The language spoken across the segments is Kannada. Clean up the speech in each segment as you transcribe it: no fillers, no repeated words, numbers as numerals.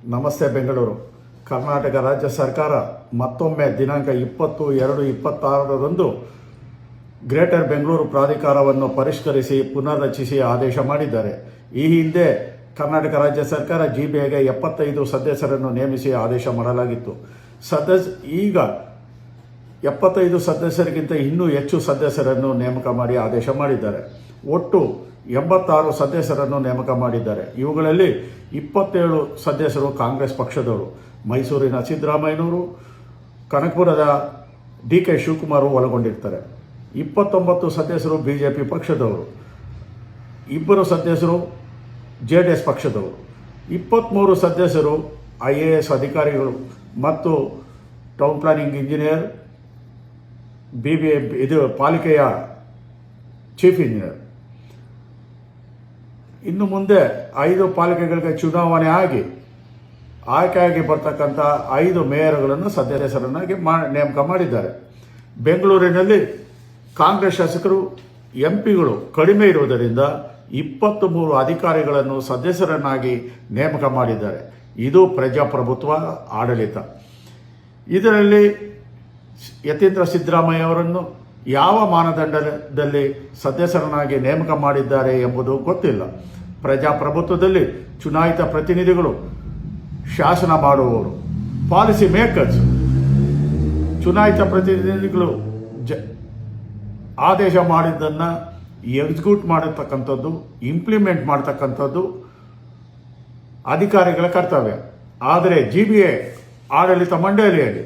ನಮಸ್ತೆ ಬೆಂಗಳೂರು. ಕರ್ನಾಟಕ ರಾಜ್ಯ ಸರ್ಕಾರ ಮತ್ತೊಮ್ಮೆ ದಿನಾಂಕ 20/2/26ರಂದು ಗ್ರೇಟರ್ ಬೆಂಗಳೂರು ಪ್ರಾಧಿಕಾರವನ್ನು ಪರಿಷ್ಕರಿಸಿ ಪುನರ್ರಚಿಸಿ ಆದೇಶ ಮಾಡಿದ್ದಾರೆ. ಈ ಹಿಂದೆ ಕರ್ನಾಟಕ ರಾಜ್ಯ ಸರ್ಕಾರ ಜಿಬಿಎಗೆ 75 ಸದಸ್ಯರನ್ನು ನೇಮಿಸಿ ಆದೇಶ ಮಾಡಲಾಗಿತ್ತು. ಈಗ 75 ಸದಸ್ಯರಿಗಿಂತ ಇನ್ನೂ ಹೆಚ್ಚು ಸದಸ್ಯರನ್ನು ನೇಮಕ ಮಾಡಿ ಆದೇಶ ಮಾಡಿದ್ದಾರೆ. ಒಟ್ಟು 86 ಸದಸ್ಯರನ್ನು ನೇಮಕ ಮಾಡಿದ್ದಾರೆ. ಇವುಗಳಲ್ಲಿ 27 ಸದಸ್ಯರು ಕಾಂಗ್ರೆಸ್ ಪಕ್ಷದವರು, ಮೈಸೂರಿನ ಸಿದ್ದರಾಮಯ್ಯನವರು, ಕನಕಪುರದ ಡಿ.ಕೆ. ಶಿವಕುಮಾರ್ ಒಳಗೊಂಡಿರ್ತಾರೆ. 29 ಸದಸ್ಯರು ಬಿಜೆಪಿ ಪಕ್ಷದವರು, 2 ಸದಸ್ಯರು JDS ಪಕ್ಷದವರು, 23 ಸದಸ್ಯರು IAS ಅಧಿಕಾರಿಗಳು ಮತ್ತು ಟೌನ್ ಪ್ಲಾನಿಂಗ್ ಇಂಜಿನಿಯರ್, ಪಾಲಿಕೆಯ ಚೀಫ್ ಇಂಜಿನಿಯರ್. ಇನ್ನು ಮುಂದೆ 5 ಪಾಲಿಕೆಗಳಿಗೆ ಚುನಾವಣೆ ಆಗಿ ಆಯ್ಕೆಯಾಗಿ ಬರ್ತಕ್ಕಂಥ 5 ಮೇಯರ್ಗಳನ್ನು ಸದಸ್ಯರನ್ನಾಗಿ ನೇಮಕ ಮಾಡಿದ್ದಾರೆ. ಬೆಂಗಳೂರಿನಲ್ಲಿ ಕಾಂಗ್ರೆಸ್ ಶಾಸಕರು ಎಂಪಿಗಳು ಕಡಿಮೆ ಇರುವುದರಿಂದ 23 ಅಧಿಕಾರಿಗಳನ್ನು ಸದಸ್ಯರನ್ನಾಗಿ ನೇಮಕ ಮಾಡಿದ್ದಾರೆ. ಇದು ಪ್ರಜಾಪ್ರಭುತ್ವ ಆಡಳಿತ. ಇದರಲ್ಲಿ ಯತೀಂದ್ರ ಸಿದ್ದರಾಮಯ್ಯ ಅವರನ್ನು ಯಾವ ಮಾನದಂಡದಲ್ಲಿ ಸದಸ್ಯರನ್ನಾಗಿ ನೇಮಕ ಮಾಡಿದ್ದಾರೆ ಎಂಬುದು ಗೊತ್ತಿಲ್ಲ. ಪ್ರಜಾಪ್ರಭುತ್ವದಲ್ಲಿ ಚುನಾಯಿತ ಪ್ರತಿನಿಧಿಗಳು ಶಾಸನ ಮಾಡುವವರು, ಪಾಲಿಸಿ ಮೇಕರ್ಸ್. ಚುನಾಯಿತ ಪ್ರತಿನಿಧಿಗಳು ಆದೇಶ ಮಾಡಿದ್ದನ್ನು ಎಕ್ಸಿಕ್ಯೂಟ್ ಮಾಡತಕ್ಕಂಥದ್ದು, ಇಂಪ್ಲಿಮೆಂಟ್ ಮಾಡತಕ್ಕಂಥದ್ದು ಅಧಿಕಾರಿಗಳ ಕರ್ತವ್ಯ. ಆದರೆ ಜಿಬಿಎ ಆಡಳಿತ ಮಂಡಳಿಯಲ್ಲಿ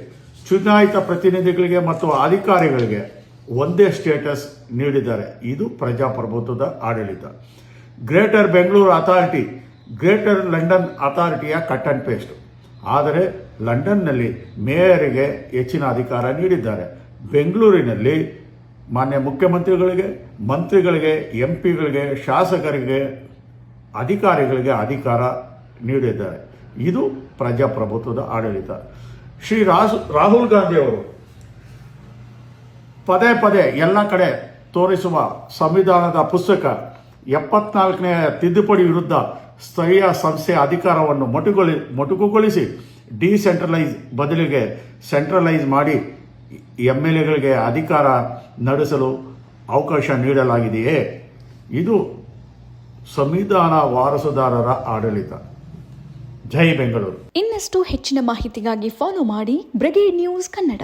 ಚುನಾಯಿತ ಪ್ರತಿನಿಧಿಗಳಿಗೆ ಮತ್ತು ಅಧಿಕಾರಿಗಳಿಗೆ ಒಂದೇ ಸ್ಟೇಟಸ್ ನೀಡಿದ್ದಾರೆ. ಇದು ಪ್ರಜಾಪ್ರಭುತ್ವದ ಆಡಳಿತ. Greater Bengaluru authority greater London ಅಥಾರಿಟಿಯ ಕಟ್ ಅಂಡ್ ಪೇಸ್ಟ್. ಆದರೆ ಲಂಡನ್ನಲ್ಲಿ ಮೇಯರಿಗೆ ಹೆಚ್ಚಿನ ಅಧಿಕಾರ ನೀಡಿದ್ದಾರೆ. ಬೆಂಗಳೂರಿನಲ್ಲಿ ಮಾನ್ಯ ಮುಖ್ಯಮಂತ್ರಿಗಳಿಗೆ, ಮಂತ್ರಿಗಳಿಗೆ, ಎಂಪಿಗಳಿಗೆ, ಶಾಸಕರಿಗೆ, ಅಧಿಕಾರಿಗಳಿಗೆ ಅಧಿಕಾರ ನೀಡಿದ್ದಾರೆ. ಇದು ಪ್ರಜಾಪ್ರಭುತ್ವದ ಆಡಳಿತ. ಶ್ರೀ ರಾಹುಲ್ ಗಾಂಧಿ ಅವರು ಪದೇ ಪದೇ ಎಲ್ಲ ಕಡೆ ತೋರಿಸುವ ಸಂವಿಧಾನದ ಪುಸ್ತಕ 74ನೇ ತಿದ್ದುಪಡಿ ವಿರುದ್ಧ ಸ್ಥಳೀಯ ಸಂಸ್ಥೆ ಅಧಿಕಾರವನ್ನು ಮೊಟಕುಗೊಳಿಸಿ ಡಿಸೆಂಟ್ರಲೈಸ್ ಬದಲಿಗೆ ಸೆಂಟ್ರಲೈಸ್ ಮಾಡಿ MLAಗಳಿಗೆ ಅಧಿಕಾರ ನಡೆಸಲು ಅವಕಾಶ ನೀಡಲಾಗಿದೆಯೇ? ಇದು ಸಂವಿಧಾನ ವಾರಸುದಾರರ ಆಡಳಿತ. ಜೈ ಬೆಂಗಳೂರು. ಇನ್ನಷ್ಟು ಹೆಚ್ಚಿನ ಮಾಹಿತಿಗಾಗಿ ಫಾಲೋ ಮಾಡಿ ಬ್ರಿಗೇಡ್ ನ್ಯೂಸ್ ಕನ್ನಡ.